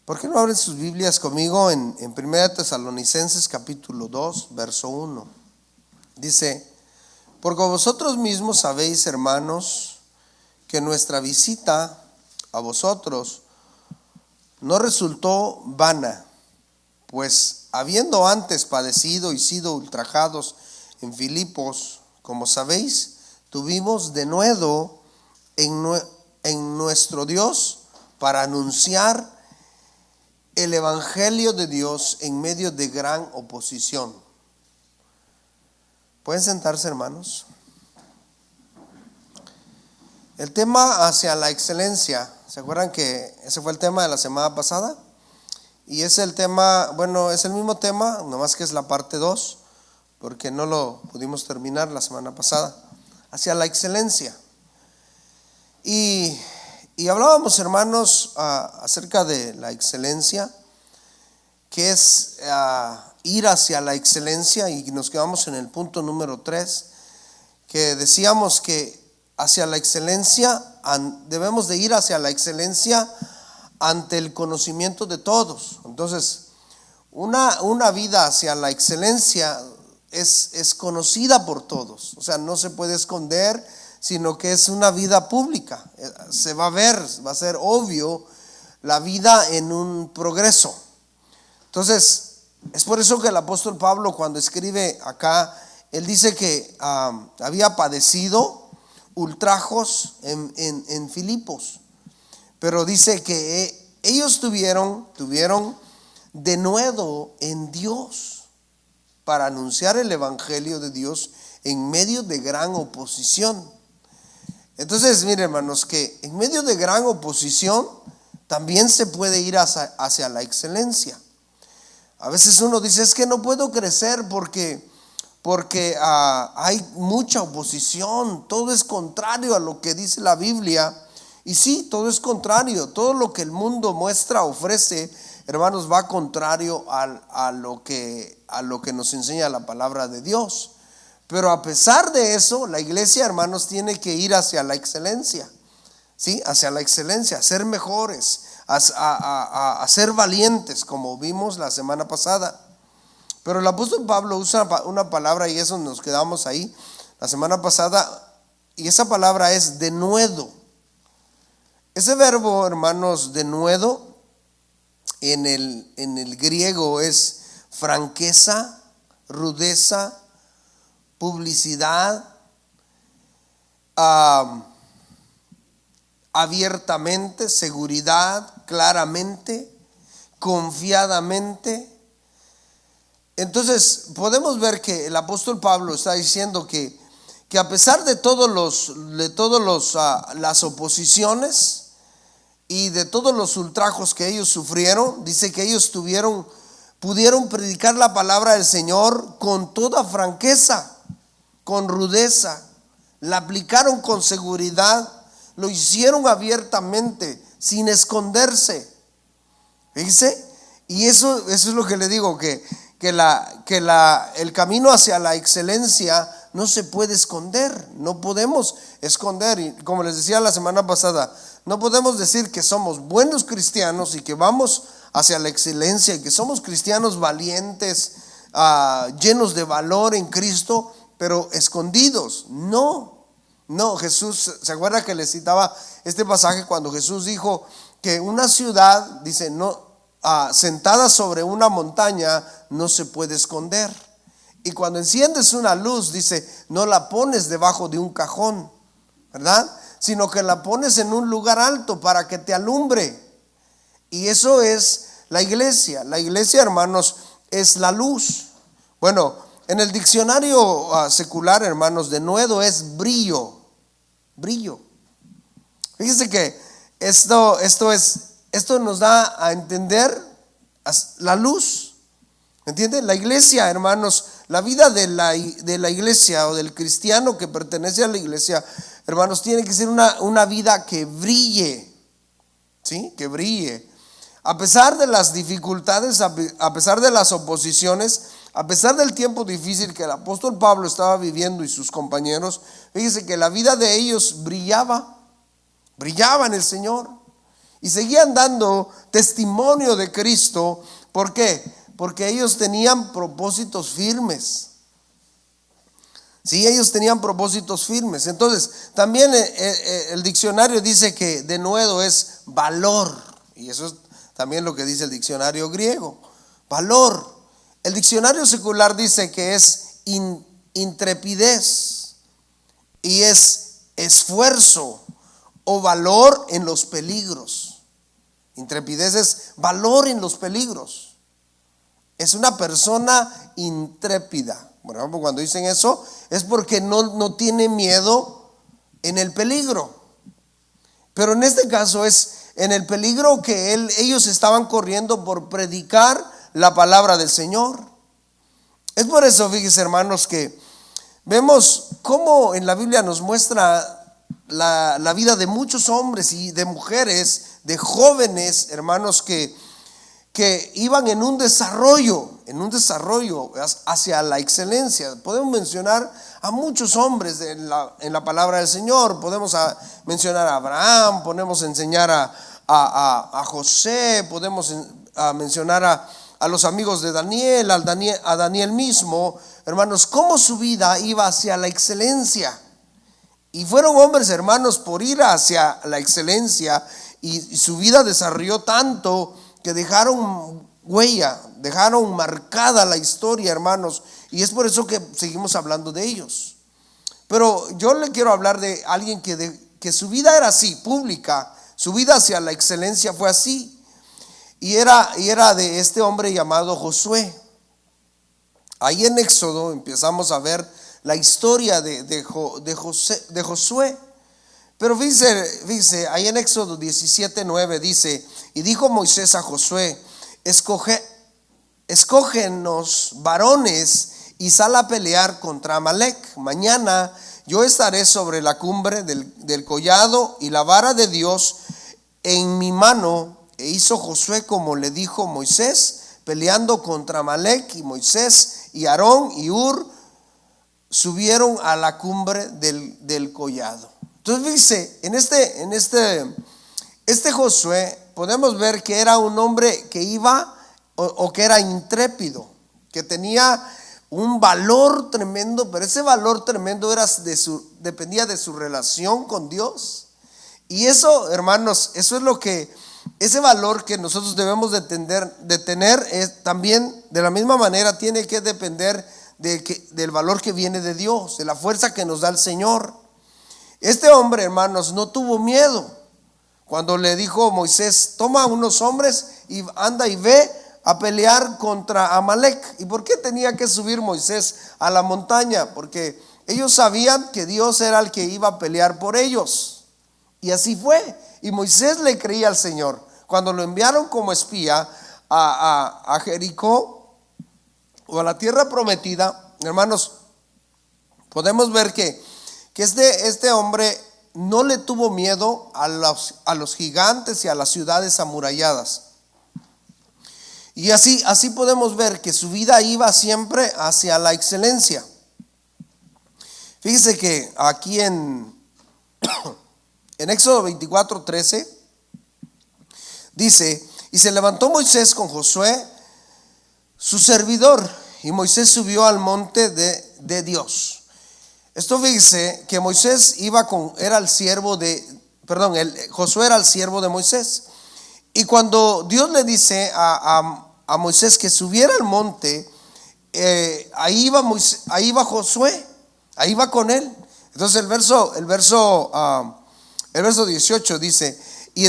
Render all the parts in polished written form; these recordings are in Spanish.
¿Por qué no abren sus Biblias conmigo en 1 Tesalonicenses capítulo 2, verso 1? Dice: porque vosotros mismos sabéis, hermanos, que nuestra visita a vosotros no resultó vana, pues habiendo antes padecido y sido ultrajados en Filipos, como sabéis, tuvimos denuedo en nuestro Dios para anunciar el evangelio de Dios en medio de gran oposición. ¿Pueden sentarse, hermanos? El tema hacia la excelencia, ¿se acuerdan que ese fue el tema de la semana pasada? Y es el tema, bueno, es el mismo tema, nomás que es la parte 2, porque no lo pudimos terminar la semana pasada, hacia la excelencia. Y hablábamos, hermanos, acerca de la excelencia, que es ir hacia la excelencia, y nos quedamos en el punto número 3, que decíamos que hacia la excelencia, debemos de ir hacia la excelencia ante el conocimiento de todos. Entonces, una vida hacia la excelencia es conocida por todos, o sea, no se puede esconder, sino que es una vida pública. Se va a ver, va a ser obvio la vida en un progreso. Entonces, es por eso que el apóstol Pablo, cuando escribe acá, él dice que había padecido ultrajos en Filipos, pero dice que ellos tuvieron denuedo en Dios para anunciar el evangelio de Dios en medio de gran oposición. Entonces, miren, hermanos, que en medio de gran oposición también se puede ir hacia la excelencia. A veces uno dice: es que no puedo crecer porque hay mucha oposición, todo es contrario a lo que dice la Biblia. Y sí, todo es contrario, todo lo que el mundo muestra, ofrece, hermanos, va contrario a lo que nos enseña la palabra de Dios. Pero a pesar de eso, la iglesia, hermanos, tiene que ir hacia la excelencia, ¿sí? Hacia la excelencia, a ser mejores, a ser valientes, como vimos la semana pasada. Pero el apóstol Pablo usa una palabra, y eso nos quedamos ahí la semana pasada, y esa palabra es denuedo. Ese verbo, hermanos, denuedo, en el griego es franqueza, rudeza, publicidad, abiertamente, seguridad, claramente, confiadamente. Entonces podemos ver que el apóstol Pablo está diciendo que a pesar de las oposiciones y de todos los ultrajos que ellos sufrieron, dice que ellos pudieron predicar la palabra del Señor con toda franqueza, con rudeza, la aplicaron con seguridad, lo hicieron abiertamente, sin esconderse. Fíjese, y eso es lo que le digo, que el camino hacia la excelencia no se puede esconder, no podemos esconder. Y como les decía la semana pasada, no podemos decir que somos buenos cristianos y que vamos hacia la excelencia y que somos cristianos valientes, llenos de valor en Cristo, pero escondidos. No, Jesús, ¿se acuerda que le citaba este pasaje cuando Jesús dijo que una ciudad, dice, sentada sobre una montaña, no se puede esconder? Y cuando enciendes una luz, dice, no la pones debajo de un cajón, ¿verdad? Sino que la pones en un lugar alto para que te alumbre. Y eso es la iglesia. La iglesia, hermanos, es la luz. Bueno, en el diccionario secular, hermanos, denuedo es brillo. Fíjense que esto nos da a entender la luz. ¿Entienden? La iglesia, hermanos, la vida de la iglesia o del cristiano que pertenece a la iglesia, hermanos, tiene que ser una vida que brille, ¿sí? Que brille. A pesar de las dificultades, a pesar de las oposiciones, a pesar del tiempo difícil que el apóstol Pablo estaba viviendo y sus compañeros, fíjense que la vida de ellos brillaba en el Señor. y seguían dando testimonio de Cristo. ¿Por qué? Porque ellos tenían propósitos firmes. Sí, ellos tenían propósitos firmes. Entonces, también el diccionario dice que denuedo es valor. Y eso es también lo que dice el diccionario griego. Valor. El diccionario secular dice que es intrepidez y es esfuerzo o valor en los peligros. Intrepidez es valor en los peligros. Es una persona intrépida. Por ejemplo, cuando dicen eso es porque no tiene miedo en el peligro. Pero en este caso es en el peligro que ellos estaban corriendo por predicar la palabra del Señor. Es por eso, fíjense, hermanos, que vemos cómo en la Biblia nos muestra la vida de muchos hombres y de mujeres, de jóvenes, hermanos, que iban en un desarrollo hacia la excelencia. Podemos mencionar a muchos hombres en la palabra del Señor. Podemos mencionar a Abraham, podemos enseñar a José, podemos mencionar a los amigos de Daniel, a Daniel mismo, hermanos, cómo su vida iba hacia la excelencia. Y fueron hombres, hermanos, por ir hacia la excelencia, y su vida desarrolló tanto que dejaron huella, dejaron marcada la historia, hermanos, y es por eso que seguimos hablando de ellos. Pero yo le quiero hablar de alguien que su vida era así, pública, su vida hacia la excelencia fue así, y era de este hombre llamado Josué. Ahí en Éxodo empezamos a ver la historia de Josué. Pero fíjese, ahí en Éxodo 17:9 dice: y dijo Moisés a Josué, escógenos varones y sal a pelear contra Amalec. Mañana yo estaré sobre la cumbre del collado y la vara de Dios en mi mano. E hizo Josué como le dijo Moisés, peleando contra Amalec, y Moisés y Aarón y Hur subieron a la cumbre del collado. Entonces dice, en este Josué podemos ver que era un hombre que iba o que era intrépido, que tenía un valor tremendo, pero ese valor tremendo dependía de su relación con Dios. Y eso, hermanos, eso es ese valor que nosotros debemos de tener es también de la misma manera tiene que depender del valor que viene de Dios, de la fuerza que nos da el Señor. Este hombre, hermanos, no tuvo miedo cuando le dijo Moisés: toma unos hombres y anda y ve a pelear contra Amalec. ¿Y por qué tenía que subir Moisés a la montaña? Porque ellos sabían que Dios era el que iba a pelear por ellos. Y así fue. Y Moisés le creía al Señor. Cuando lo enviaron como espía a Jericó o a la tierra prometida, hermanos, podemos ver que este hombre no le tuvo miedo a los gigantes y a las ciudades amuralladas. Y así podemos ver que su vida iba siempre hacia la excelencia. Fíjese que aquí en Éxodo 24:13 dice: y se levantó Moisés con Josué, su servidor, y Moisés subió al monte de Dios. Esto fíjese que Moisés Josué era el siervo de Moisés. Y cuando Dios le dice a Moisés que subiera al monte, ahí iba Josué, ahí va con él. Entonces el verso 18 dice: y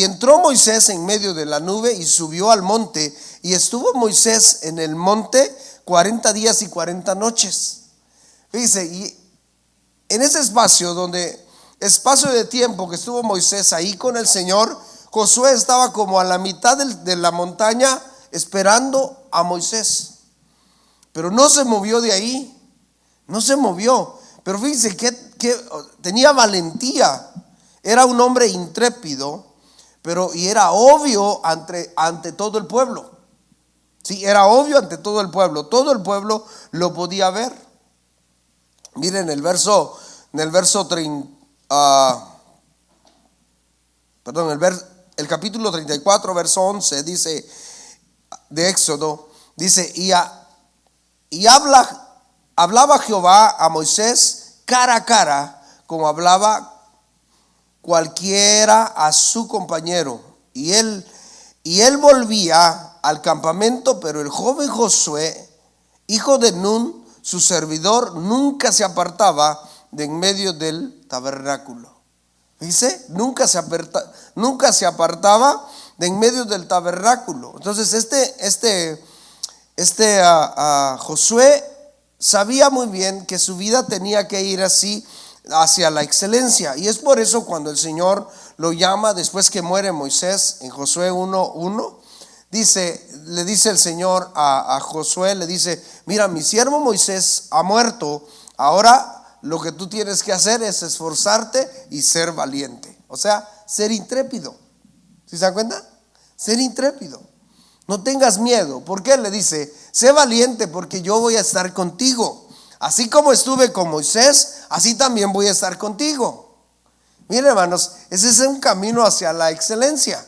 entró Moisés en medio de la nube y subió al monte, y estuvo Moisés en el monte 40 días y 40 noches. Fíjese, y en ese espacio de tiempo que estuvo Moisés ahí con el Señor, Josué estaba como a la mitad de la montaña esperando a Moisés. Pero no se movió de ahí, no se movió. Pero fíjense que tenía valentía, era un hombre intrépido, y era obvio ante todo el pueblo. Sí, era obvio ante todo el pueblo lo podía ver. Miren el verso 30. perdón, el capítulo 34, verso 11, dice, de Éxodo, dice, hablaba Jehová a Moisés cara a cara, como hablaba cualquiera a su compañero. Y él volvía al campamento, pero el joven Josué, hijo de Nun, su servidor, nunca se apartaba de en medio del tabernáculo. Dice, nunca se apartaba de en medio del tabernáculo. Entonces Josué sabía muy bien que su vida tenía que ir así hacia la excelencia. Y es por eso cuando el Señor lo llama después que muere Moisés en Josué 1:1, le dice el Señor a Josué, le dice, mira, mi siervo Moisés ha muerto, ahora lo que tú tienes que hacer es esforzarte y ser valiente. O sea, ser intrépido. ¿Sí se dan cuenta? Ser intrépido. No tengas miedo. ¿Por qué? Le dice, sé valiente porque yo voy a estar contigo. Así como estuve con Moisés, así también voy a estar contigo. Miren, hermanos, ese es un camino hacia la excelencia.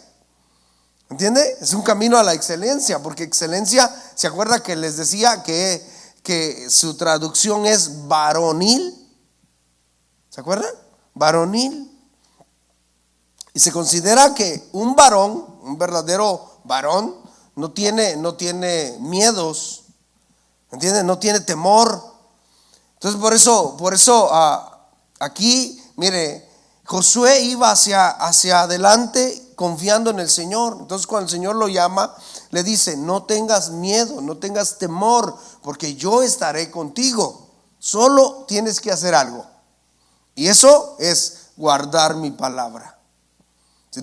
¿Entiende? Es un camino a la excelencia, porque excelencia, ¿se acuerda que les decía que su traducción es varonil? ¿Se acuerdan? Varonil. Y se considera que un varón, un verdadero varón, no tiene miedos, ¿entienden? No tiene temor. Entonces por eso aquí, mire, Josué iba hacia adelante confiando en el Señor. Entonces cuando el Señor lo llama, le dice, no tengas miedo, no tengas temor, porque yo estaré contigo. Solo tienes que hacer algo. Y eso es guardar mi palabra.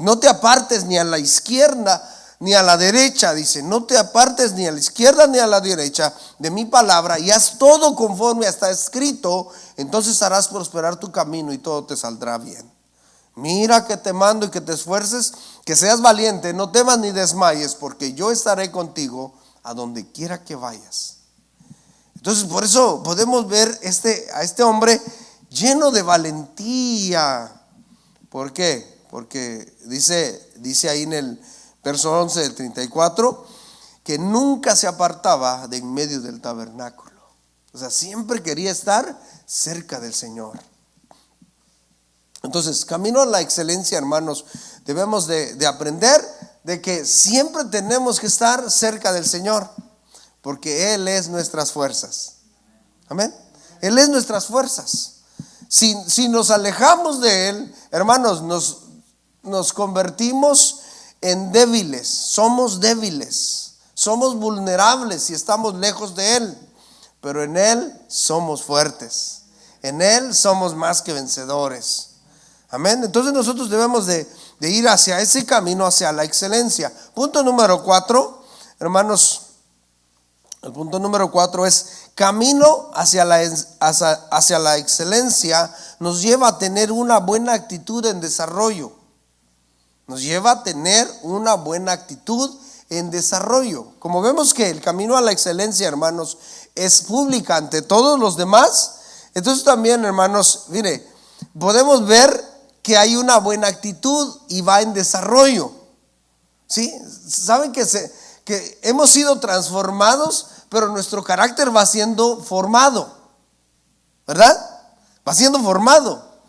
No te apartes ni a la izquierda ni a la derecha, dice, no te apartes ni a la izquierda ni a la derecha de mi palabra, y haz todo conforme está escrito, entonces harás prosperar tu camino y todo te saldrá bien. Mira que te mando y que te esfuerces, que seas valiente, no temas ni desmayes, porque yo estaré contigo a donde quiera que vayas. Entonces por eso podemos ver a este hombre lleno de valentía. ¿Por qué? Porque dice ahí en el verso 11 del 34, que nunca se apartaba de en medio del tabernáculo. O sea, siempre quería estar cerca del Señor. Entonces, camino a la excelencia, hermanos, debemos de aprender de que siempre tenemos que estar cerca del Señor, porque Él es nuestras fuerzas. Amén. Él es nuestras fuerzas. Si nos alejamos de Él, hermanos, nos convertimos en débiles, somos vulnerables si estamos lejos de Él, pero en Él somos fuertes, en Él somos más que vencedores. Amén. Entonces nosotros debemos de ir hacia ese camino, hacia la excelencia. Punto número 4, hermanos, el punto número 4 es camino hacia la excelencia. Nos lleva a tener una buena actitud en desarrollo. Nos lleva a tener una buena actitud en desarrollo. Como vemos que el camino a la excelencia, hermanos, es pública ante todos los demás, entonces también, hermanos, mire, podemos ver que hay una buena actitud y va en desarrollo. ¿Sí? Saben que hemos sido transformados, pero nuestro carácter va siendo formado, ¿verdad? Va siendo formado.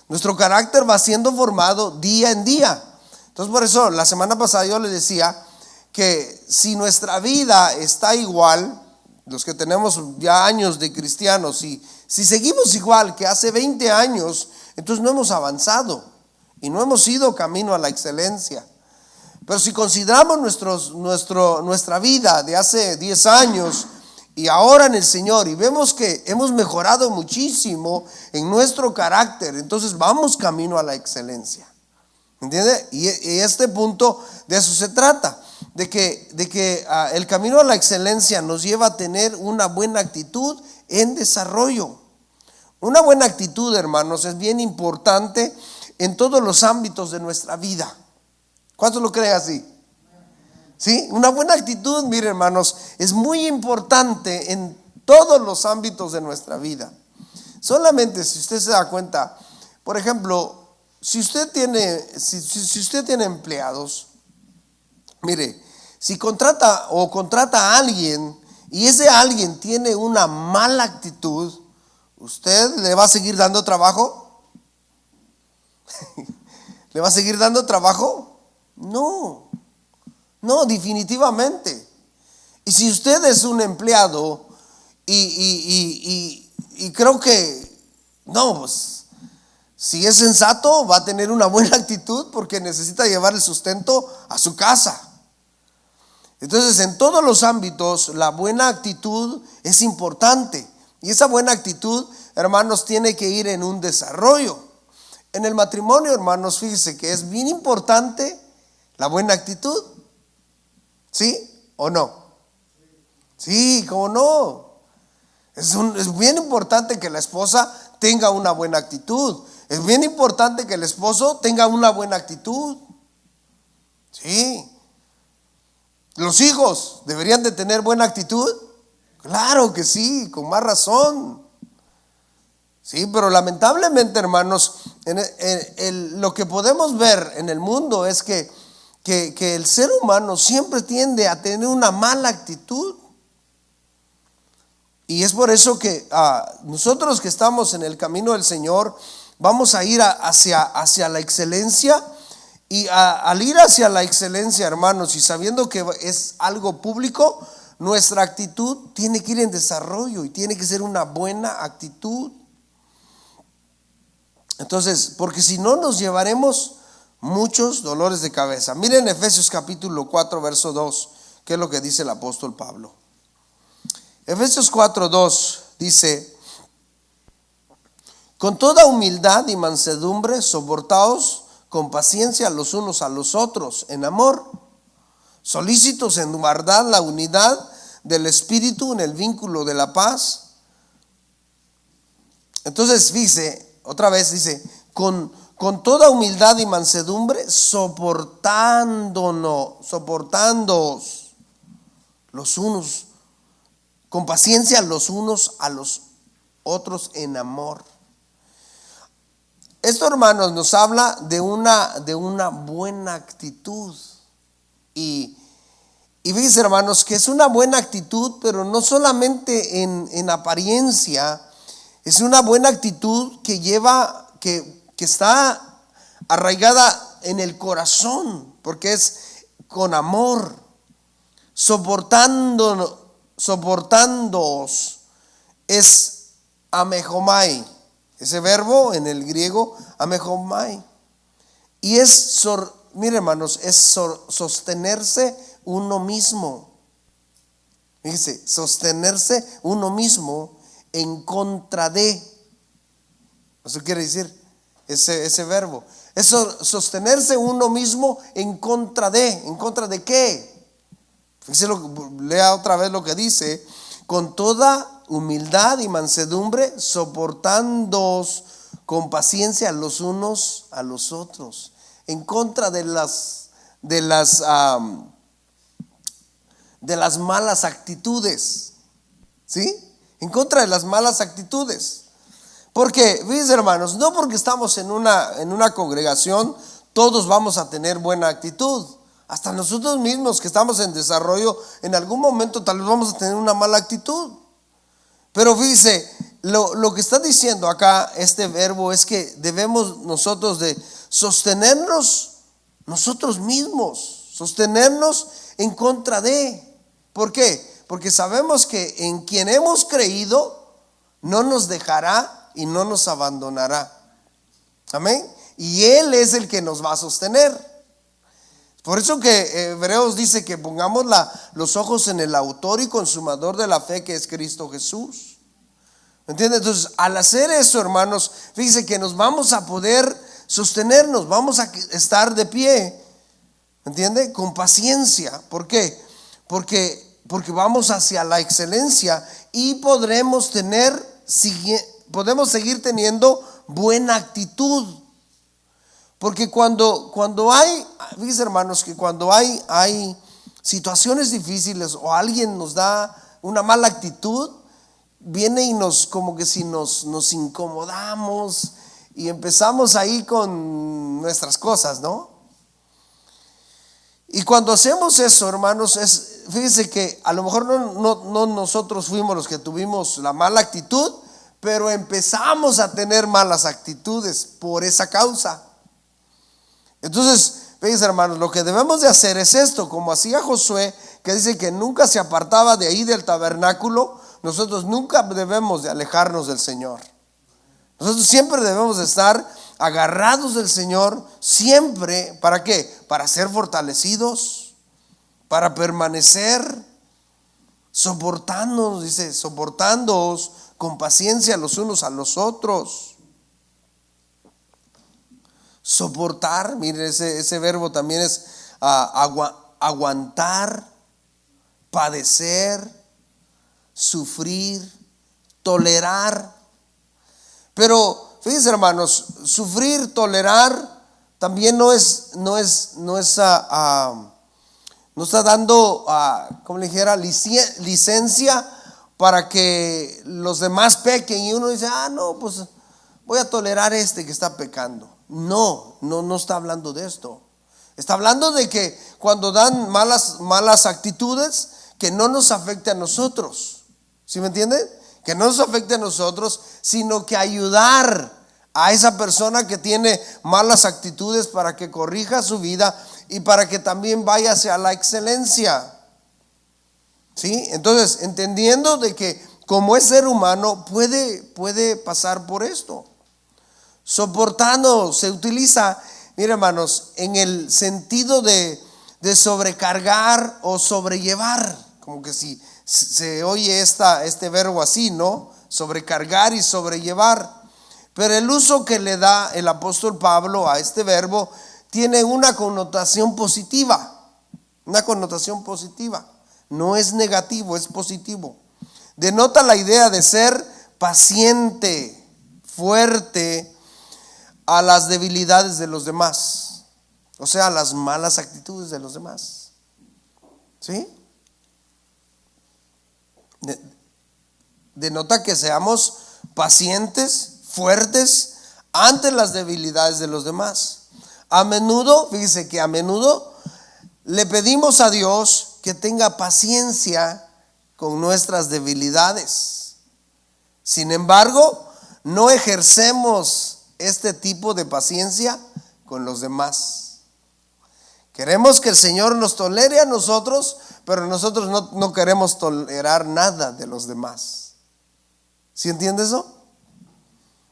Nuestro carácter va siendo formado día en día. Entonces por eso la semana pasada yo les decía que si nuestra vida está igual, los que tenemos ya años de cristianos, si seguimos igual que hace 20 años, entonces no hemos avanzado y no hemos ido camino a la excelencia. Pero si consideramos nuestra vida de hace 10 años y ahora en el Señor, y vemos que hemos mejorado muchísimo en nuestro carácter, entonces vamos camino a la excelencia. ¿Entiende? Y este punto, de eso se trata, de que el camino a la excelencia nos lleva a tener una buena actitud en desarrollo. Una buena actitud, hermanos, es bien importante en todos los ámbitos de nuestra vida. ¿Cuántos lo creen así? ¿Sí? Una buena actitud, miren, hermanos, es muy importante en todos los ámbitos de nuestra vida. Solamente si usted se da cuenta, por ejemplo, si usted tiene empleados, mire, si contrata a alguien y ese alguien tiene una mala actitud, ¿usted le va a seguir dando trabajo? ¿Le va a seguir dando trabajo? No, definitivamente. Y si usted es un empleado y creo que, no, pues, si es sensato, va a tener una buena actitud porque necesita llevar el sustento a su casa. Entonces, en todos los ámbitos, la buena actitud es importante. Y esa buena actitud, hermanos, tiene que ir en un desarrollo. En el matrimonio, hermanos, fíjense que es bien importante la buena actitud. ¿Sí o no? Sí, ¿cómo no? Es bien importante que la esposa tenga una buena actitud. Es bien importante que el esposo tenga una buena actitud. Sí. ¿Los hijos deberían de tener buena actitud? Claro que sí, con más razón. Sí, pero lamentablemente, hermanos, lo que podemos ver en el mundo es que el ser humano siempre tiende a tener una mala actitud. Y es por eso que nosotros que estamos en el camino del Señor vamos a ir hacia la excelencia. Y al ir hacia la excelencia, hermanos, y sabiendo que es algo público, nuestra actitud tiene que ir en desarrollo y tiene que ser una buena actitud. Entonces, porque si no nos llevaremos muchos dolores de cabeza. Miren Efesios capítulo 4, verso 2, que es lo que dice el apóstol Pablo. Efesios 4, 2 dice: con toda humildad y mansedumbre, soportaos con paciencia los unos a los otros en amor, solícitos en guardar la unidad del Espíritu en el vínculo de la paz. Entonces dice, otra vez dice, con toda humildad y mansedumbre, soportándoos los unos, con paciencia los unos a los otros en amor. Esto, hermanos, nos habla de una buena actitud. Y fíjense, hermanos, que es una buena actitud, pero no solamente en apariencia. Es una buena actitud que está arraigada en el corazón, porque es con amor, soportándoos, es amejomai. Ese verbo en el griego, amejomai. Y mire, hermanos, es sostenerse uno mismo. Fíjese, sostenerse uno mismo en contra de. Eso quiere decir ese verbo. Es sostenerse uno mismo en contra de. ¿En contra de qué? Fíjese, lea otra vez lo que dice: con toda humildad y mansedumbre, soportándoos con paciencia los unos a los otros, en contra de las malas actitudes. ¿Sí? En contra de las malas actitudes. Porque, fíjense, hermanos, no porque estamos en una congregación todos vamos a tener buena actitud. Hasta nosotros mismos que estamos en desarrollo, en algún momento tal vez vamos a tener una mala actitud. Pero fíjese, lo que está diciendo acá este verbo es que debemos nosotros de sostenernos nosotros mismos, sostenernos en contra de. ¿Por qué? Porque sabemos que en quien hemos creído no nos dejará y no nos abandonará. Amén. Y Él es el que nos va a sostener. Por eso que Hebreos dice que pongamos los ojos en el autor y consumador de la fe, que es Cristo Jesús. ¿Entiendes? Entonces, al hacer eso, hermanos, fíjense que nos vamos a poder sostenernos, vamos a estar de pie. ¿Entiende? Con paciencia. ¿Por qué? Porque vamos hacia la excelencia y podemos seguir teniendo buena actitud. Porque cuando hay, fíjense, hermanos, que cuando hay situaciones difíciles o alguien nos da una mala actitud, viene y como que si nos incomodamos y empezamos ahí con nuestras cosas, ¿no? Y cuando hacemos eso, hermanos, fíjense que a lo mejor no nosotros fuimos los que tuvimos la mala actitud, pero empezamos a tener malas actitudes por esa causa. Entonces, fíjense, hermanos, lo que debemos de hacer es esto, como hacía Josué, que dice que nunca se apartaba de ahí del tabernáculo. Nosotros nunca debemos de alejarnos del Señor. Nosotros siempre debemos de estar agarrados del Señor, siempre, ¿para qué? Para ser fortalecidos, para permanecer, soportándonos, dice, soportándoos con paciencia los unos a los otros. Soportar, miren, ese verbo también es aguantar, padecer, sufrir, tolerar. Pero fíjense, hermanos, sufrir, tolerar también no está dando, como le dijera, licencia para que los demás pequen y uno dice, no, pues voy a tolerar que está pecando. No está hablando de esto. Está hablando de que cuando dan malas actitudes, que no nos afecte a nosotros. ¿Sí me entienden? Que no nos afecte a nosotros, sino que ayudar a esa persona que tiene malas actitudes para que corrija su vida y para que también vaya hacia la excelencia. ¿Sí? Entonces, entendiendo de que como es ser humano puede pasar por esto. Soportando se utiliza, miren, hermanos, en el sentido de sobrecargar o sobrellevar, como que si se oye este verbo así, ¿no? Sobrecargar y sobrellevar. Pero el uso que le da el apóstol Pablo a este verbo tiene una connotación positiva. Una connotación positiva. No es negativo, es positivo. Denota la idea de ser paciente, fuerte a las debilidades de los demás. O sea, a las malas actitudes de los demás. ¿Sí? Denota que seamos pacientes, fuertes ante las debilidades de los demás. A menudo, fíjese que a menudo le pedimos a Dios que tenga paciencia con nuestras debilidades. Sin embargo, no ejercemos este tipo de paciencia con los demás. Queremos que el Señor nos tolere a nosotros, pero nosotros no queremos tolerar nada de los demás. ¿Sí entiende eso?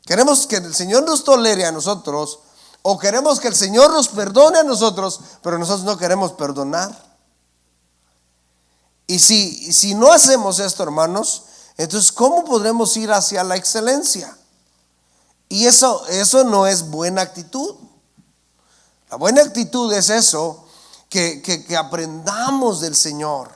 Queremos que el Señor nos tolere a nosotros, o queremos que el Señor nos perdone a nosotros, pero nosotros no queremos perdonar. Y si no hacemos esto, hermanos, entonces ¿cómo podremos ir hacia la excelencia? Y eso no es buena actitud. La buena actitud es eso, que aprendamos del Señor.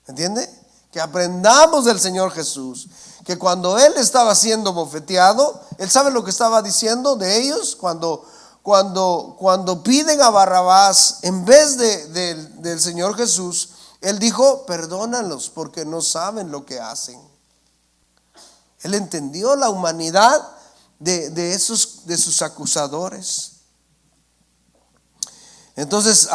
¿Entiende? Que aprendamos del Señor Jesús. Que cuando Él estaba siendo bofeteado, Él sabe lo que estaba diciendo de ellos. Cuando piden a Barrabás en vez del Señor Jesús, Él dijo, perdónalos porque no saben lo que hacen. Él entendió la humanidad de sus acusadores. Entonces,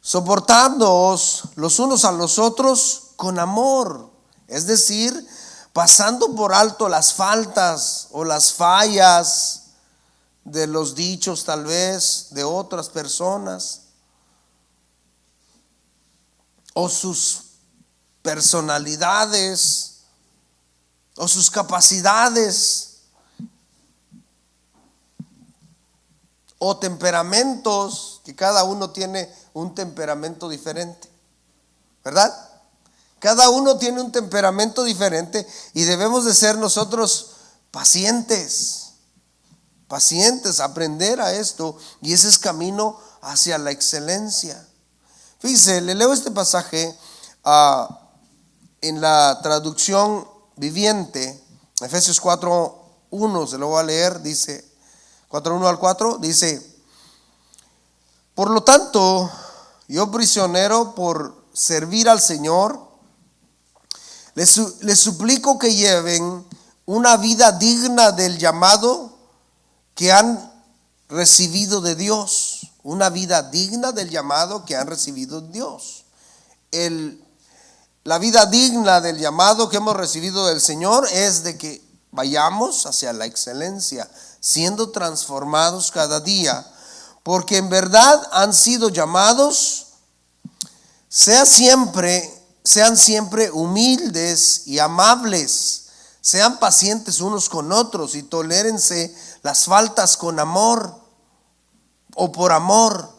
soportándoos los unos a los otros con amor, es decir, pasando por alto las faltas o las fallas de los dichos tal vez de otras personas o sus personalidades o sus capacidades o temperamentos, que cada uno tiene un temperamento diferente, ¿verdad? Cada uno tiene un temperamento diferente y debemos de ser nosotros pacientes, aprender a esto, y ese es camino hacia la excelencia. Fíjese, le leo este pasaje en la traducción viviente, Efesios 4:1, se lo voy a leer, dice 4:1 al 4, dice: por lo tanto, yo prisionero por servir al Señor, les suplico que lleven una vida digna del llamado que han recibido de Dios. Una vida digna del llamado que han recibido de Dios. La vida digna del llamado que hemos recibido del Señor es de que vayamos hacia la excelencia, siendo transformados cada día, porque en verdad han sido llamados. Sean siempre humildes y amables, sean pacientes unos con otros y tolérense las faltas con amor o por amor.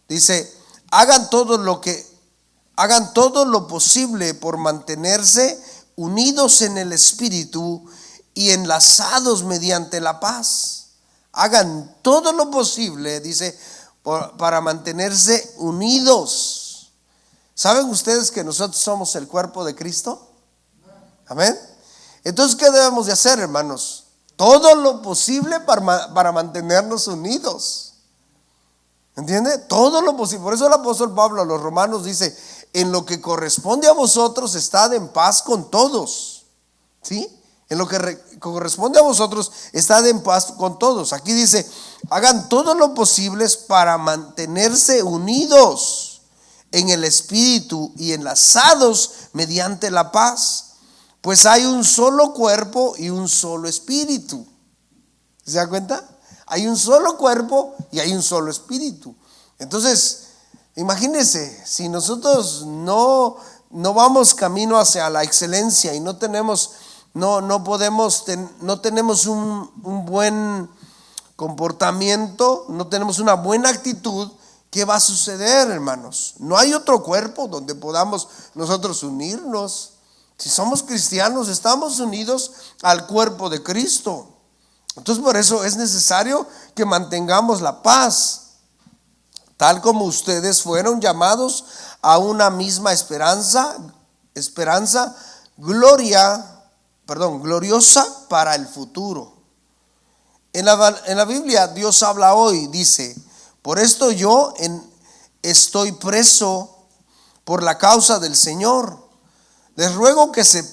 Dice, hagan todo lo posible por mantenerse unidos en el Espíritu y enlazados mediante la paz. Hagan todo lo posible, dice, para mantenerse unidos. ¿Saben ustedes que nosotros somos el cuerpo de Cristo? Amén. Entonces, ¿qué debemos de hacer, hermanos? Todo lo posible para mantenernos unidos. ¿Entiende? Todo lo posible. Por eso el apóstol Pablo a los romanos dice, en lo que corresponde a vosotros, estad en paz con todos. ¿Sí? En lo que corresponde a vosotros, estad en paz con todos. Aquí dice, hagan todo lo posible para mantenerse unidos en el Espíritu y enlazados mediante la paz, pues hay un solo cuerpo y un solo espíritu. ¿Se da cuenta? Hay un solo cuerpo y hay un solo espíritu. Entonces, imagínense, si nosotros no vamos camino hacia la excelencia y no tenemos un buen comportamiento, no tenemos una buena actitud, ¿qué va a suceder, hermanos? No hay otro cuerpo donde podamos nosotros unirnos. Si somos cristianos, estamos unidos al cuerpo de Cristo. Entonces, por eso es necesario que mantengamos la paz, tal como ustedes fueron llamados a una misma gloriosa para el futuro. En la Biblia Dios habla hoy, dice, por esto yo estoy preso por la causa del Señor. Les ruego que se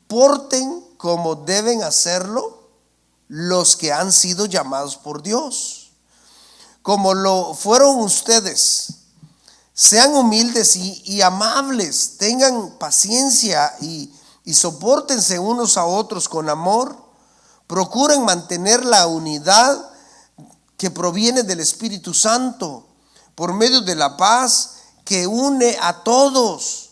porten como deben hacerlo los que han sido llamados por Dios, como lo fueron ustedes. Sean humildes y amables, tengan paciencia y sopórtense unos a otros con amor. Procuren mantener la unidad que proviene del Espíritu Santo por medio de la paz que une a todos.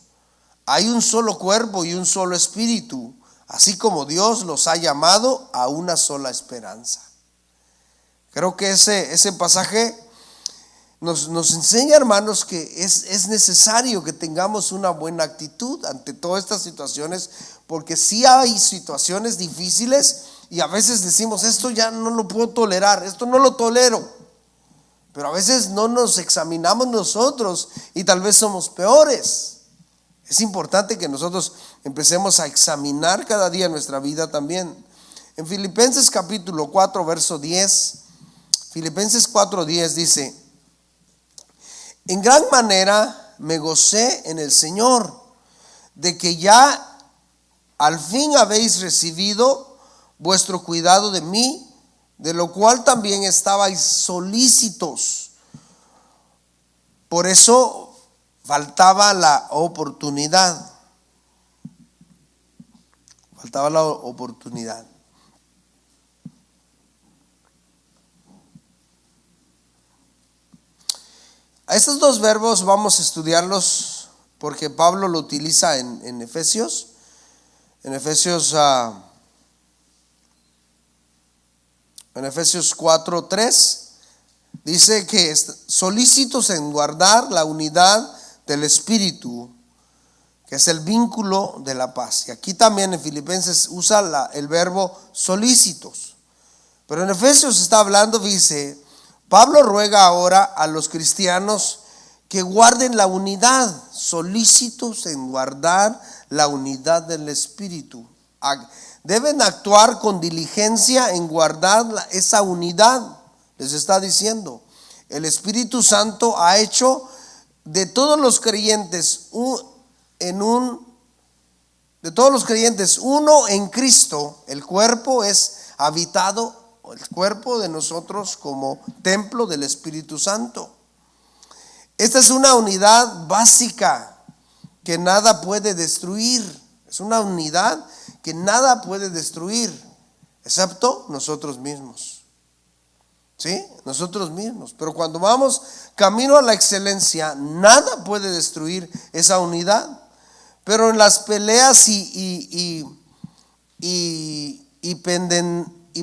Hay un solo cuerpo y un solo espíritu, así como Dios los ha llamado a una sola esperanza. Creo que ese pasaje nos enseña, hermanos, que es necesario que tengamos una buena actitud ante todas estas situaciones, porque sí hay situaciones difíciles y a veces decimos, esto ya no lo puedo tolerar, esto no lo tolero. Pero a veces no nos examinamos nosotros y tal vez somos peores. Es importante que nosotros empecemos a examinar cada día nuestra vida también. En Filipenses capítulo 4, verso 10, Filipenses 4:10 dice, en gran manera me gocé en el Señor, de que ya al fin habéis recibido vuestro cuidado de mí, de lo cual también estabais solícitos. Por eso faltaba la oportunidad. Faltaba la oportunidad. A estos dos verbos vamos a estudiarlos porque Pablo lo utiliza en Efesios. En Efesios 4:3 dice que solícitos en guardar la unidad del Espíritu, que es el vínculo de la paz. Y aquí también en Filipenses usa el verbo solícitos. Pero en Efesios está hablando, dice, Pablo ruega ahora a los cristianos que guarden la unidad, solícitos en guardar la unidad del Espíritu. Deben actuar con diligencia en guardar esa unidad. Les está diciendo, el Espíritu Santo ha hecho de todos los creyentes de todos los creyentes, uno en Cristo, el cuerpo es habitado, el cuerpo de nosotros como templo del Espíritu Santo. Esta es una unidad básica que nada puede destruir. Es una unidad que nada puede destruir, excepto nosotros mismos. ¿Sí? Nosotros mismos. Pero cuando vamos camino a la excelencia, nada puede destruir esa unidad. Pero en las peleas y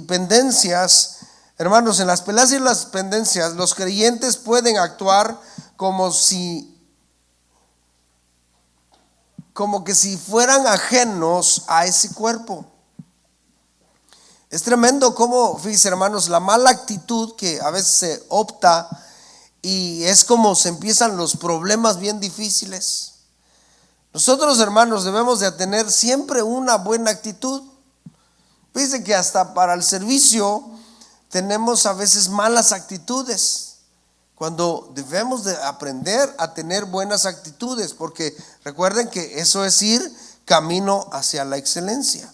pendencias, hermanos, en las peleas y las pendencias, los creyentes pueden actuar como que si fueran ajenos a ese cuerpo. Es tremendo cómo, fíjense hermanos, la mala actitud que a veces se opta y es como se empiezan los problemas bien difíciles. Nosotros, hermanos, debemos de tener siempre una buena actitud. Fíjense que hasta para el servicio tenemos a veces malas actitudes, cuando debemos de aprender a tener buenas actitudes, porque recuerden que eso es ir camino hacia la excelencia.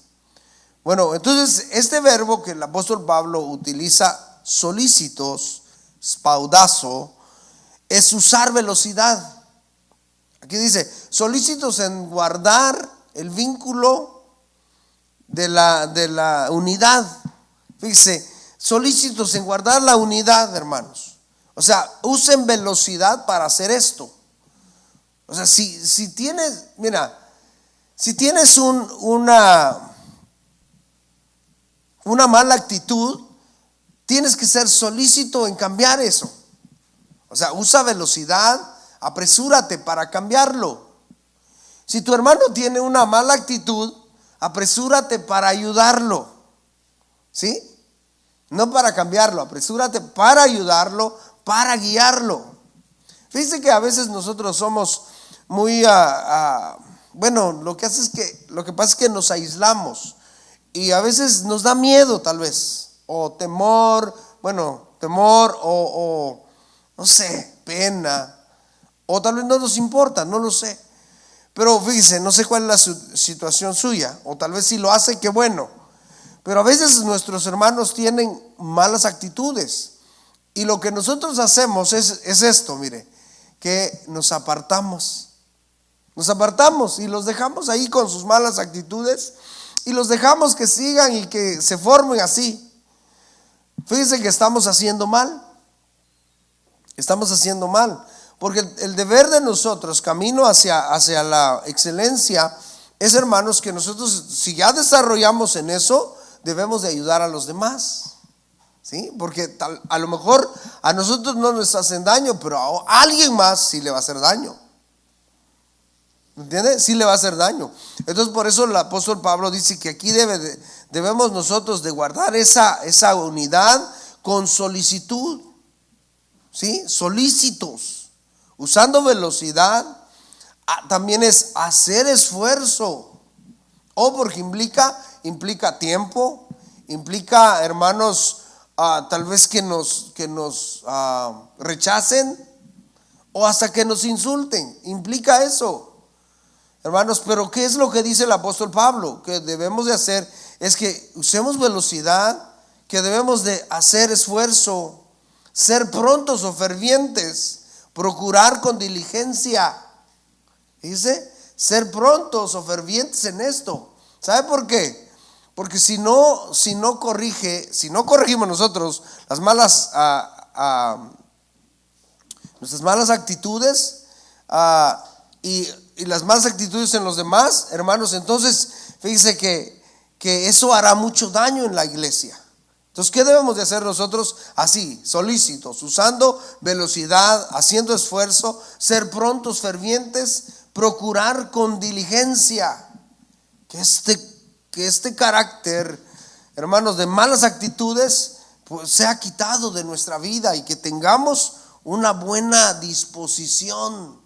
Bueno, entonces este verbo que el apóstol Pablo utiliza, solícitos, spaudazo, es usar velocidad. Aquí dice, solícitos en guardar el vínculo de la unidad. Fíjese, solícitos en guardar la unidad, hermanos. O sea, usen velocidad para hacer esto. O sea, si tienes, mira, si tienes una mala actitud, tienes que ser solícito en cambiar eso. O sea, usa velocidad, apresúrate para cambiarlo. Si tu hermano tiene una mala actitud, apresúrate para ayudarlo. ¿Sí? No para cambiarlo, apresúrate para ayudarlo, para guiarlo. Fíjense que a veces nosotros somos muy, bueno, lo que pasa es que nos aislamos y a veces nos da miedo tal vez, o temor o no sé, pena, o tal vez no nos importa, no lo sé. Pero fíjense, no sé cuál es la situación suya, o tal vez si lo hace, qué bueno. Pero a veces nuestros hermanos tienen malas actitudes. Y lo que nosotros hacemos es esto, mire, que nos apartamos y los dejamos ahí con sus malas actitudes y los dejamos que sigan y que se formen así. Fíjense que estamos haciendo mal, porque el deber de nosotros, camino hacia la excelencia, es, hermanos, que nosotros, si ya desarrollamos en eso, debemos de ayudar a los demás. ¿Sí? Porque a lo mejor a nosotros no nos hacen daño, pero a alguien más sí le va a hacer daño. ¿Entiendes? Sí le va a hacer daño. Entonces por eso el apóstol Pablo dice que aquí debemos nosotros de guardar esa unidad con solicitud. ¿Sí? Solícitos, usando velocidad. También es hacer esfuerzo. Porque implica tiempo, implica, hermanos, tal vez que nos rechacen o hasta que nos insulten, implica eso, hermanos. Pero ¿qué es lo que dice el apóstol Pablo? Que debemos de hacer es que usemos velocidad, que debemos de hacer esfuerzo, ser prontos o fervientes, procurar con diligencia. Dice, ser prontos o fervientes en esto. ¿Sabe por qué? Porque si no corregimos nosotros nuestras malas actitudes y las malas actitudes en los demás, hermanos, entonces fíjense que eso hará mucho daño en la iglesia. Entonces, ¿qué debemos de hacer nosotros? Así, solícitos, usando velocidad, haciendo esfuerzo, ser prontos, fervientes, procurar con diligencia que este carácter, hermanos, de malas actitudes, pues sea quitado de nuestra vida y que tengamos una buena disposición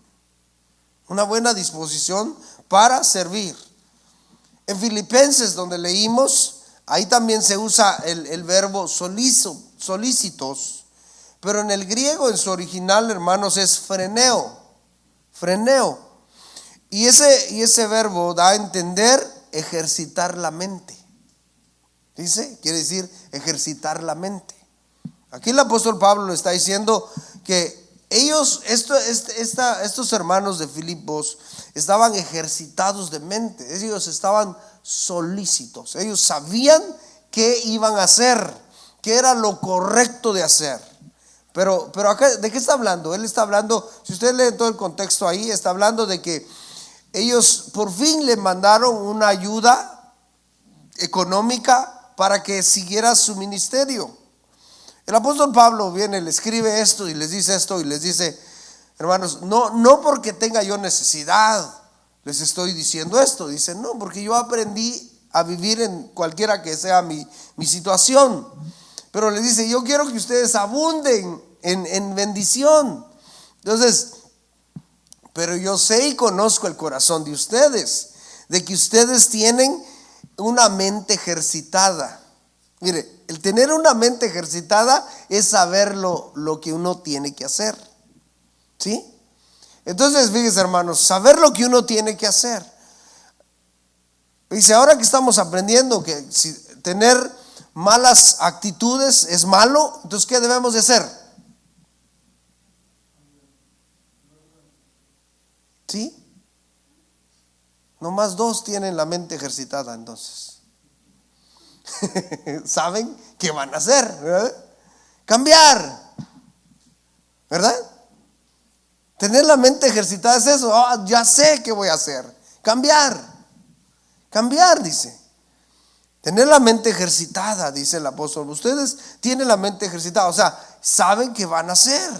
para servir. En Filipenses, donde leímos, ahí también se usa el verbo solícitos, pero en el griego, en su original, hermanos, es freneo. Y ese verbo da a entender ejercitar la mente. Dice, quiere decir ejercitar la mente. Aquí el apóstol Pablo le está diciendo que ellos, estos hermanos de Filipos, estaban ejercitados de mente. Ellos estaban solícitos. Ellos sabían qué iban a hacer, qué era lo correcto de hacer. Pero acá, ¿de qué está hablando? Él está hablando, si usted lee todo el contexto ahí, está hablando de que ellos por fin le mandaron una ayuda económica para que siguiera su ministerio. El apóstol Pablo viene, le escribe esto y les dice esto y les dice, hermanos, no porque tenga yo necesidad les estoy diciendo esto. Dice, no, porque yo aprendí a vivir en cualquiera que sea mi situación. Pero les dice, yo quiero que ustedes abunden en bendición. Entonces, pero yo sé y conozco el corazón de ustedes, de que ustedes tienen una mente ejercitada. Mire, el tener una mente ejercitada es saber lo que uno tiene que hacer. ¿Sí? Entonces, fíjense, hermanos, saber lo que uno tiene que hacer. Dice, ahora que estamos aprendiendo que si tener malas actitudes es malo, entonces ¿qué debemos de hacer? ¿Sí? Nomás 2 tienen la mente ejercitada, entonces. Saben qué van a hacer, ¿verdad? Cambiar, ¿verdad? Tener la mente ejercitada es eso. Ya sé qué voy a hacer. Cambiar, dice. Tener la mente ejercitada, dice el apóstol. Ustedes tienen la mente ejercitada, o sea, saben qué van a hacer,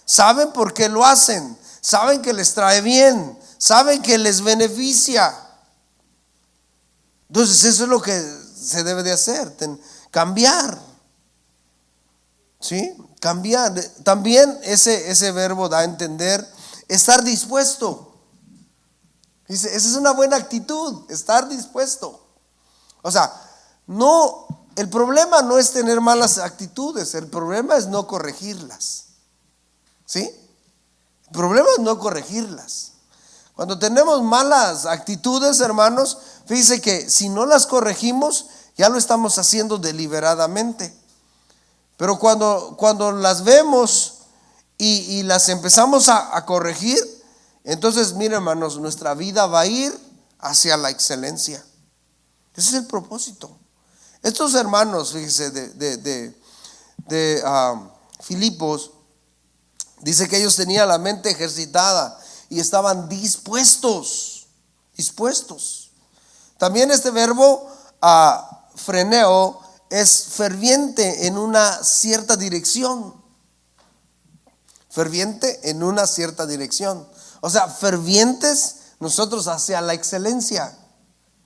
saben por qué lo hacen, saben que les trae bien, saben que les beneficia. Entonces eso es lo que se debe de hacer, cambiar. ¿Sí? Cambiar. También ese verbo da a entender estar dispuesto. Dice, esa es una buena actitud, estar dispuesto. O sea, el problema no es tener malas actitudes, el problema es no corregirlas. ¿Sí? El problema es no corregirlas. Cuando tenemos malas actitudes, hermanos, fíjense que si no las corregimos, ya lo estamos haciendo deliberadamente. Pero cuando las vemos y las empezamos a corregir, entonces, miren, hermanos, nuestra vida va a ir hacia la excelencia. Ese es el propósito. Estos hermanos, fíjense, de Filipos, dice que ellos tenían la mente ejercitada y estaban dispuestos. También este verbo freneo es ferviente en una cierta dirección. Ferviente en una cierta dirección. O sea, fervientes nosotros hacia la excelencia.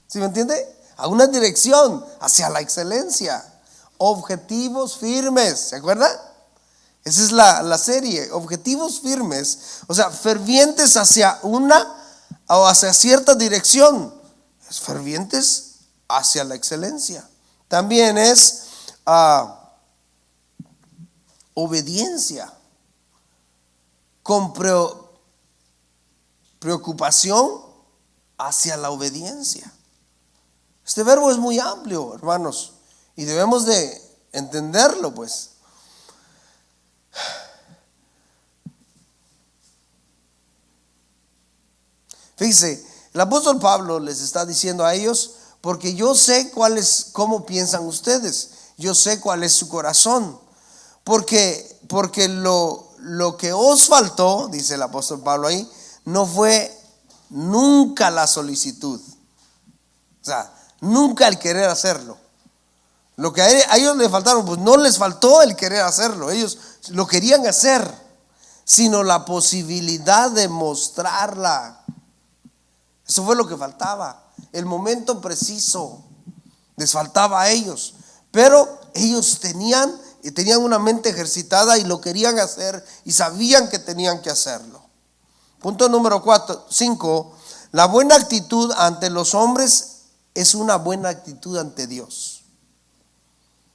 ¿Sí me entiende? A una dirección hacia la excelencia. Objetivos firmes. ¿Se acuerdan? Esa es la serie. Objetivos firmes. O sea, fervientes hacia una o hacia cierta dirección. Fervientes hacia la excelencia. También es obediencia. Con preocupación hacia la obediencia. Este verbo es muy amplio, hermanos, y debemos de entenderlo, pues. Fíjense, el apóstol Pablo les está diciendo a ellos, porque yo sé cómo piensan ustedes, yo sé cuál es su corazón, porque lo que os faltó, dice el apóstol Pablo ahí, no fue nunca la solicitud, o sea, nunca el querer hacerlo. Lo que a ellos les faltaron, pues no les faltó el querer hacerlo, ellos lo querían hacer, sino la posibilidad de mostrarla. Eso fue lo que faltaba, el momento preciso les faltaba a ellos, pero ellos tenían una mente ejercitada y lo querían hacer y sabían que tenían que hacerlo. Punto número 5, la buena actitud ante los hombres es una buena actitud ante Dios.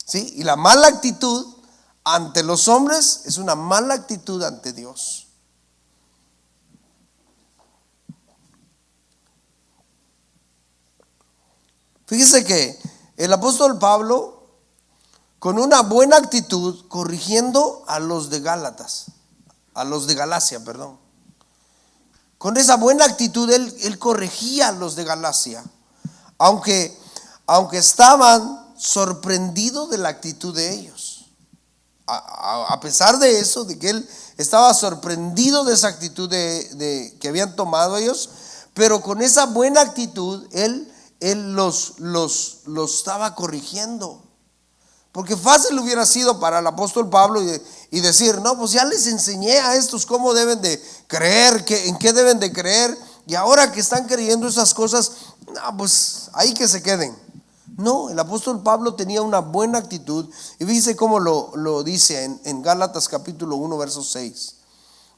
¿Sí? Y la mala actitud ante los hombres es una mala actitud ante Dios. Fíjese que el apóstol Pablo, con una buena actitud, corrigiendo a los de Galacia, perdón. Con esa buena actitud él corregía a los de Galacia, aunque estaban sorprendidos de la actitud de ellos. A pesar de eso, de que él estaba sorprendido de esa actitud que habían tomado ellos, pero con esa buena actitud él los estaba corrigiendo. Porque fácil hubiera sido para el apóstol Pablo y decir, no, pues ya les enseñé a estos cómo deben de creer, en qué deben de creer, y ahora que están creyendo esas cosas, no, pues ahí que se queden. No, el apóstol Pablo tenía una buena actitud, y dice cómo lo dice en Gálatas capítulo 1 verso 6.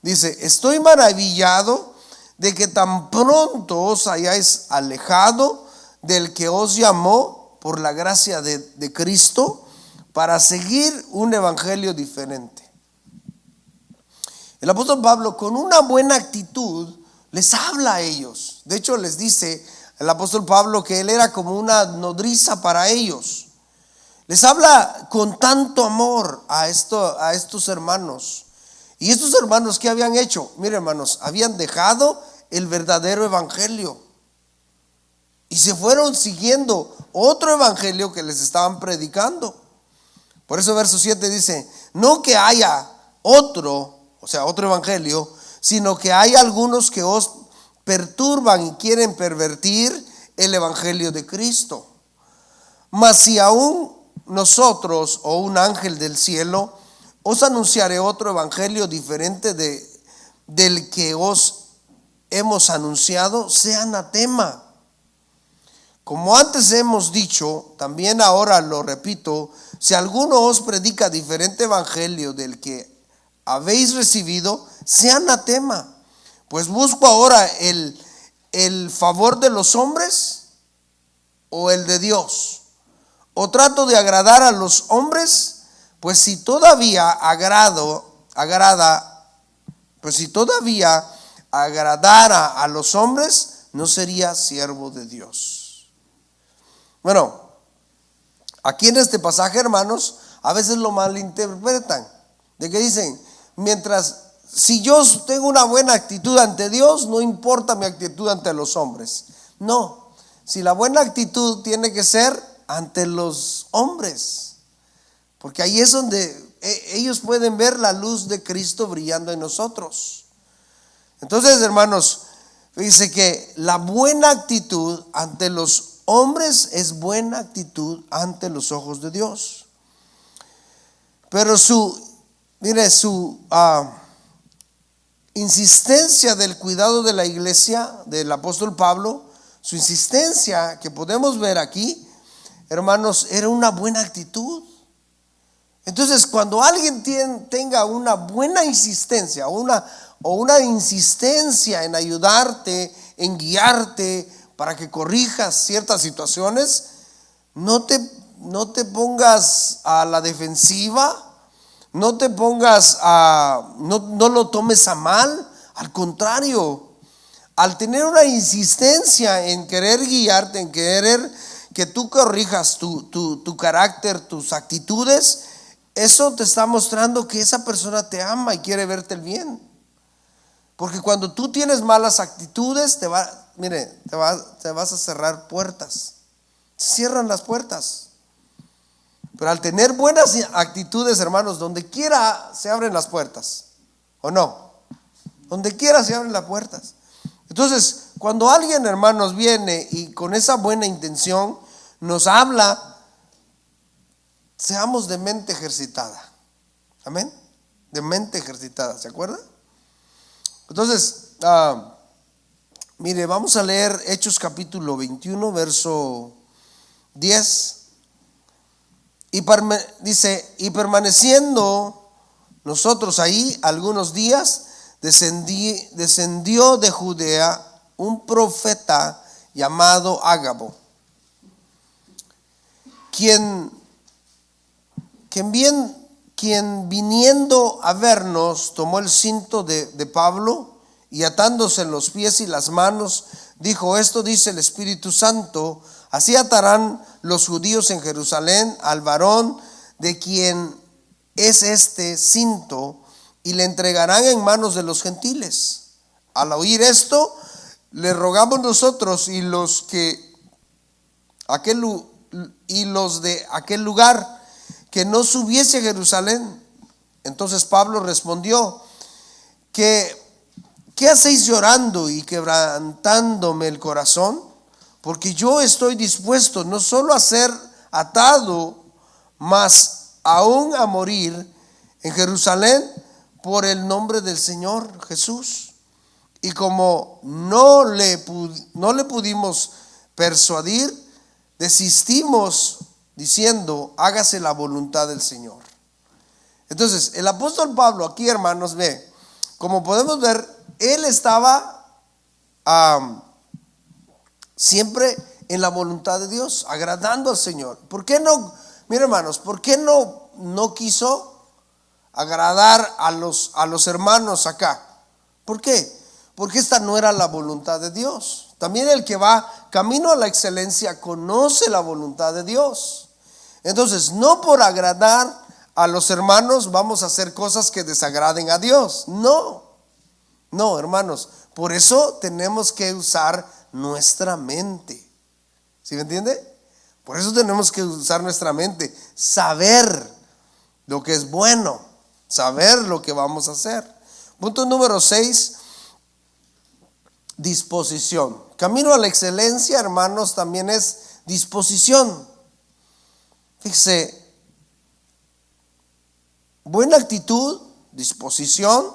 Dice, estoy maravillado de que tan pronto os hayáis alejado del que os llamó por la gracia de Cristo, para seguir un evangelio diferente. El apóstol Pablo, con una buena actitud, les habla a ellos. De hecho, les dice el apóstol Pablo que él era como una nodriza para ellos. Les habla con tanto amor a estos hermanos. Y estos hermanos, ¿qué habían hecho? Miren, hermanos, habían dejado el verdadero evangelio y se fueron siguiendo otro evangelio que les estaban predicando. Por eso verso 7 dice, no que haya otro evangelio, sino que hay algunos que os perturban y quieren pervertir el evangelio de Cristo. Mas si aún nosotros o un ángel del cielo os anunciaré otro evangelio diferente del que os hemos anunciado, sea anatema. Como antes hemos dicho, también ahora lo repito, si alguno os predica diferente evangelio del que habéis recibido, sea anatema. Pues busco ahora el favor de los hombres o el de Dios. O trato de agradar a los hombres, pues si todavía agradara a los hombres, no sería siervo de Dios. Bueno, aquí en este pasaje, hermanos, a veces lo malinterpretan, de que dicen, si yo tengo una buena actitud ante Dios, no importa mi actitud ante los hombres. No, si la buena actitud tiene que ser ante los hombres, porque ahí es donde ellos pueden ver la luz de Cristo brillando en nosotros. Entonces, hermanos, dice que la buena actitud ante los hombres es buena actitud ante los ojos de Dios. Pero su insistencia del cuidado de la iglesia del apóstol Pablo, su insistencia que podemos ver aquí, hermanos, era una buena actitud. Entonces, cuando alguien tenga una buena insistencia o una insistencia en ayudarte, en guiarte para que corrijas ciertas situaciones, no te pongas a la defensiva, no te pongas no lo tomes a mal. Al contrario, al tener una insistencia en querer guiarte, en querer que tú corrijas tu carácter, tus actitudes, eso te está mostrando que esa persona te ama y quiere verte el bien. Porque cuando tú tienes malas actitudes, te vas a cerrar puertas. Se cierran las puertas. Pero al tener buenas actitudes, hermanos, donde quiera se abren las puertas. ¿O no? Donde quiera se abren las puertas. Entonces, cuando alguien, hermanos, viene y con esa buena intención nos habla, seamos de mente ejercitada. Amén. De mente ejercitada, ¿se acuerdan? Entonces, mire, vamos a leer Hechos capítulo 21, verso 10. Dice, y permaneciendo nosotros ahí algunos días, descendió de Judea un profeta llamado Ágabo, quien viniendo a vernos tomó el cinto de Pablo y atándose en los pies y las manos, dijo, esto dice el Espíritu Santo, Así atarán los judíos en Jerusalén al varón de quien es este cinto y le entregarán en manos de los gentiles. Al oír esto, le rogamos nosotros y los de aquel lugar que no subiese a Jerusalén. Entonces Pablo respondió: ¿Qué hacéis llorando y quebrantándome el corazón? Porque yo estoy dispuesto no solo a ser atado, mas aún a morir en Jerusalén por el nombre del Señor Jesús. Y como no le pudimos persuadir, desistimos diciendo: hágase la voluntad del Señor. Entonces, el apóstol Pablo aquí, hermanos, ve, como podemos ver, él estaba siempre en la voluntad de Dios, agradando al Señor. ¿Por qué no, miren, hermanos, por qué no quiso agradar a los hermanos acá? ¿Por qué? Porque esta no era la voluntad de Dios. También el que va camino a la excelencia conoce la voluntad de Dios. Entonces, no por agradar a los hermanos vamos a hacer cosas que desagraden a Dios. No, hermanos. Por eso tenemos que usar nuestra mente. ¿Sí me entiende? Por eso tenemos que usar nuestra mente. Saber lo que es bueno. Saber lo que vamos a hacer. Punto número 6. Disposición. Camino a la excelencia, hermanos, también es disposición. Fíjese, buena actitud, disposición,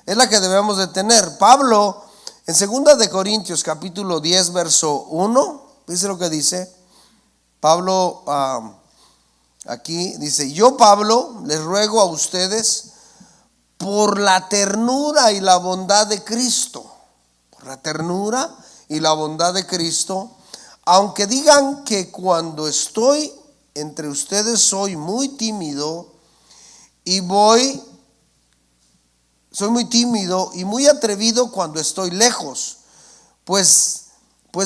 es la que debemos de tener. Pablo, en 2 de Corintios, capítulo 10, verso 1, dice lo que dice. Pablo, aquí dice: yo, Pablo, les ruego a ustedes por la ternura y la bondad de Cristo. La ternura y la bondad de Cristo, aunque digan que cuando estoy entre ustedes soy muy tímido soy muy tímido y muy atrevido cuando estoy lejos. Pues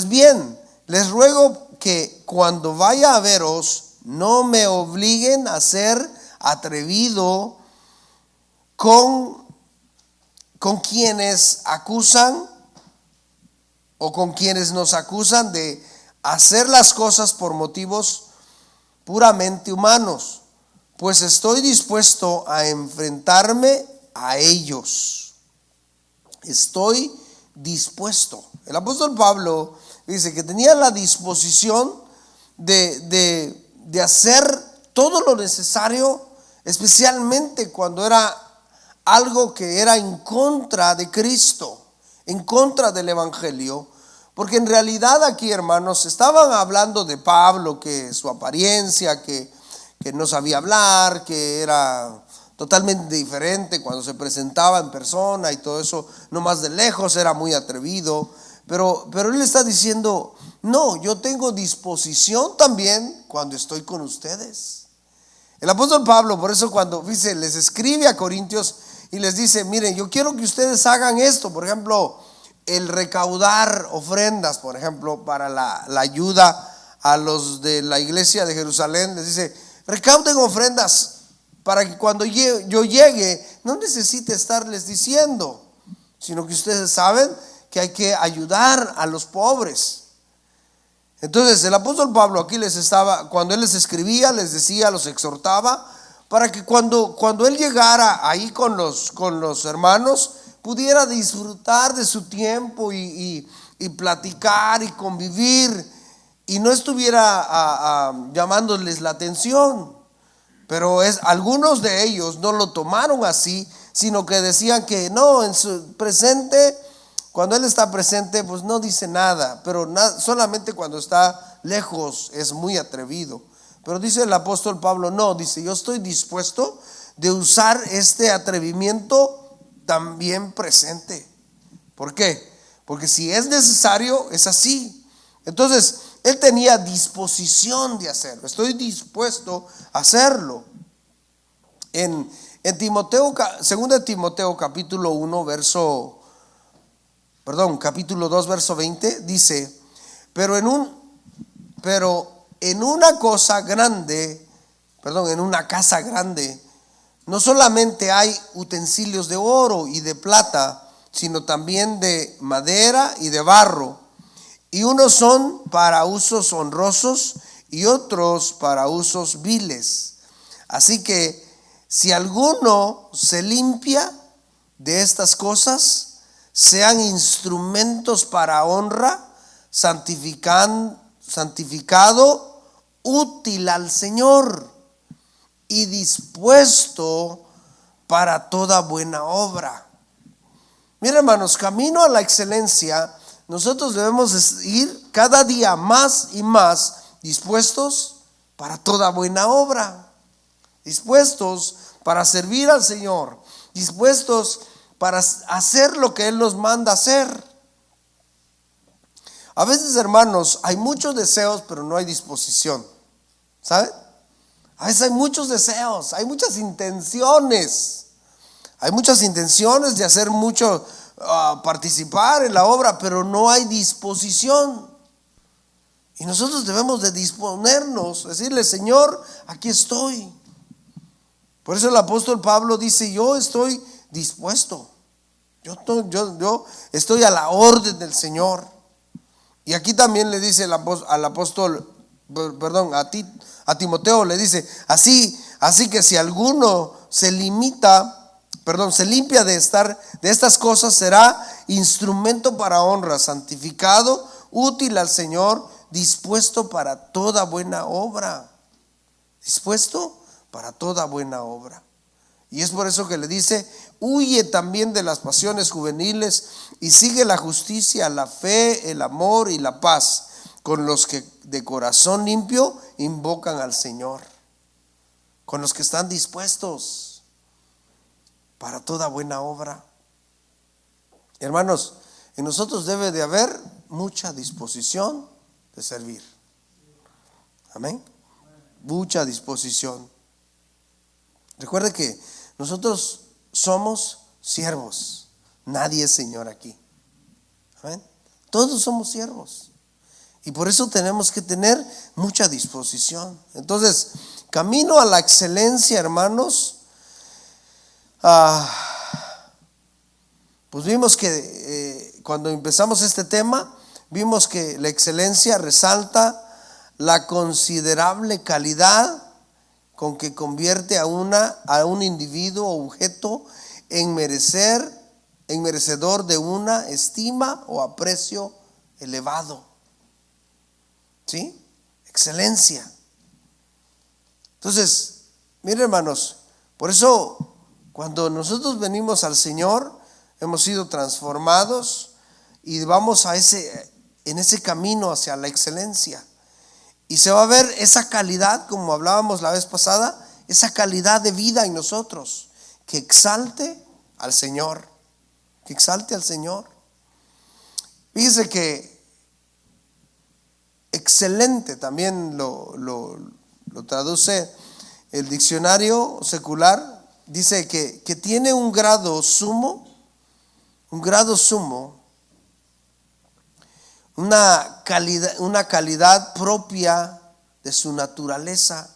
bien, les ruego que cuando vaya a veros no me obliguen a ser atrevido con quienes acusan o con quienes nos acusan de hacer las cosas por motivos puramente humanos, pues estoy dispuesto a enfrentarme a ellos. Estoy dispuesto. El apóstol Pablo dice que tenía la disposición de hacer todo lo necesario, especialmente cuando era algo que era en contra de Cristo, en contra del evangelio. Porque en realidad aquí, hermanos, estaban hablando de Pablo, que su apariencia, que no sabía hablar, que era totalmente diferente cuando se presentaba en persona y todo eso, no más de lejos, era muy atrevido. Pero él está diciendo: no, yo tengo disposición también cuando estoy con ustedes. El apóstol Pablo, por eso cuando dice, les escribe a Corintios y les dice: miren, yo quiero que ustedes hagan esto. Por ejemplo, el recaudar ofrendas, por ejemplo, para la ayuda a los de la iglesia de Jerusalén. Les dice: recauden ofrendas para que cuando yo llegue no necesite estarles diciendo, sino que ustedes saben que hay que ayudar a los pobres. Entonces el apóstol Pablo aquí cuando él les escribía, les decía, los exhortaba para que cuando él llegara ahí con los hermanos, pudiera disfrutar de su tiempo y platicar y convivir, y no estuviera llamándoles la atención. Pero algunos de ellos no lo tomaron así, sino que decían que no, en su presente, cuando él está presente, pues no dice nada, pero solamente cuando está lejos es muy atrevido. Pero dice el apóstol Pablo: no, dice, yo estoy dispuesto de usar este atrevimiento también presente. ¿Por qué? Porque si es necesario, es así. Entonces, él tenía disposición de hacerlo. Estoy dispuesto a hacerlo. En Timoteo, 2 Timoteo capítulo 2 verso 20 dice: pero Pero en una cosa grande, en una casa grande, no solamente hay utensilios de oro y de plata, sino también de madera y de barro. Y unos son para usos honrosos y otros para usos viles. Así que si alguno se limpia de estas cosas, sean instrumentos para honra, santificado, útil al Señor y dispuesto para toda buena obra. Miren, hermanos, camino a la excelencia, nosotros debemos ir cada día más y más dispuestos para toda buena obra, dispuestos para servir al Señor, dispuestos para hacer lo que Él nos manda hacer. A veces, hermanos, hay muchos deseos, pero no hay disposición, ¿saben? A veces hay muchos deseos, hay muchas intenciones. Hay muchas intenciones de hacer mucho, participar en la obra, pero no hay disposición. Y nosotros debemos de disponernos, decirle: Señor, aquí estoy. Por eso el apóstol Pablo dice: yo estoy dispuesto. Yo estoy a la orden del Señor. Y aquí también le dice al apóstol, a Timoteo le dice: así que si alguno se limpia de estas cosas, será instrumento para honra, santificado, útil al Señor, dispuesto para toda buena obra. Dispuesto para toda buena obra. Y es por eso que le dice: huye también de las pasiones juveniles y sigue la justicia, la fe, el amor y la paz con los que de corazón limpio invocan al Señor, con los que están dispuestos para toda buena obra. Hermanos, en nosotros debe de haber mucha disposición de servir. Amén. Mucha disposición. Recuerde que nosotros somos siervos. Nadie es señor aquí. Amén. Todos somos siervos. Y por eso tenemos que tener mucha disposición. Entonces, camino a la excelencia, hermanos. Pues vimos que cuando empezamos este tema, vimos que la excelencia resalta la considerable calidad con que convierte a un individuo o objeto en merecedor de una estima o aprecio elevado. ¿Sí? Excelencia. Entonces, miren, hermanos, por eso cuando nosotros venimos al Señor, hemos sido transformados y vamos en ese camino hacia la excelencia. Y se va a ver esa calidad, como hablábamos la vez pasada, esa calidad de vida en nosotros, que exalte al Señor, que exalte al Señor. Fíjese que excelente también lo traduce el diccionario secular. Dice que tiene un grado sumo, una calidad propia de su naturaleza,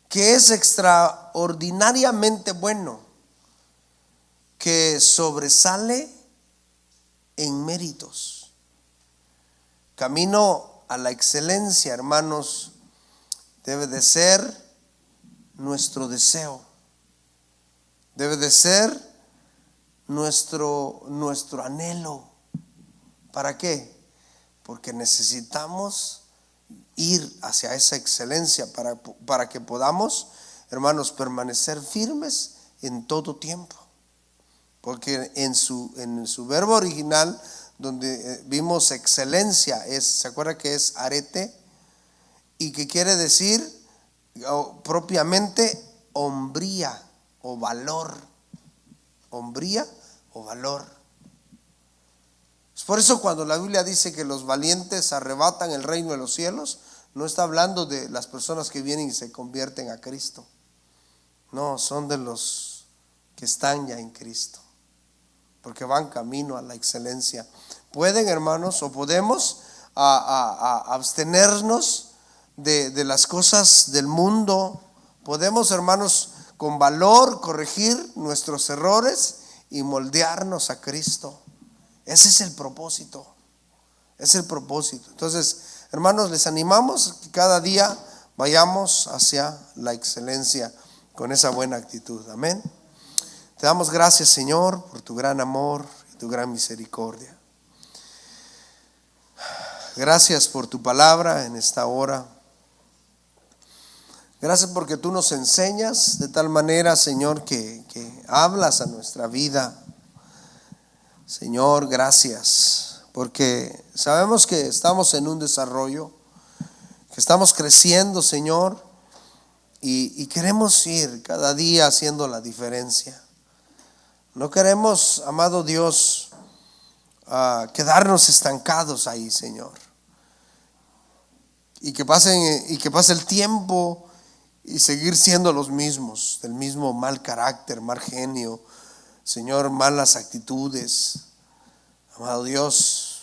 que es extraordinariamente bueno, que sobresale en méritos. Camino a la excelencia, hermanos, debe de ser nuestro deseo, debe de ser nuestro anhelo. ¿Para qué? Porque necesitamos ir hacia esa excelencia para que podamos, hermanos, permanecer firmes en todo tiempo. Porque en su verbo original, donde vimos excelencia, ¿se acuerda que es arete? Y que quiere decir propiamente hombría o valor. Hombría o valor. Es por eso cuando la Biblia dice que los valientes arrebatan el reino de los cielos, no está hablando de las personas que vienen y se convierten a Cristo. No, son de los que están ya en Cristo, porque van camino a la excelencia. Pueden, hermanos, o podemos a abstenernos de las cosas del mundo. Podemos, hermanos, con valor corregir nuestros errores y moldearnos a Cristo. Ese es el propósito. Es el propósito. Entonces, hermanos, les animamos que cada día vayamos hacia la excelencia con esa buena actitud. Amén. Te damos gracias, Señor, por tu gran amor y tu gran misericordia. Gracias por tu palabra en esta hora. Gracias porque tú nos enseñas de tal manera, Señor, que hablas a nuestra vida. Señor, gracias, porque sabemos que estamos en un desarrollo, que estamos creciendo, Señor, y queremos ir cada día haciendo la diferencia. No queremos, amado Dios, quedarnos estancados ahí, Señor. Y que pase el tiempo y seguir siendo los mismos, del mismo mal carácter, mal genio, Señor, malas actitudes, amado Dios,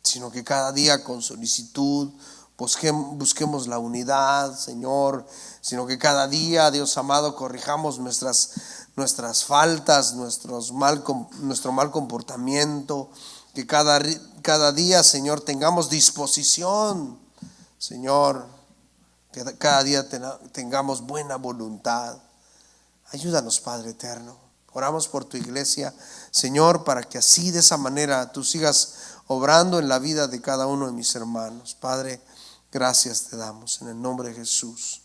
sino que cada día con solicitud busquemos la unidad, Señor, sino que cada día, Dios amado, corrijamos nuestras faltas, nuestro mal comportamiento, que cada día, Señor, tengamos disposición, Señor, que cada día tengamos buena voluntad. Ayúdanos, Padre eterno. Oramos por tu iglesia, Señor, para que así, de esa manera, tú sigas obrando en la vida de cada uno de mis hermanos. Padre, gracias te damos en el nombre de Jesús.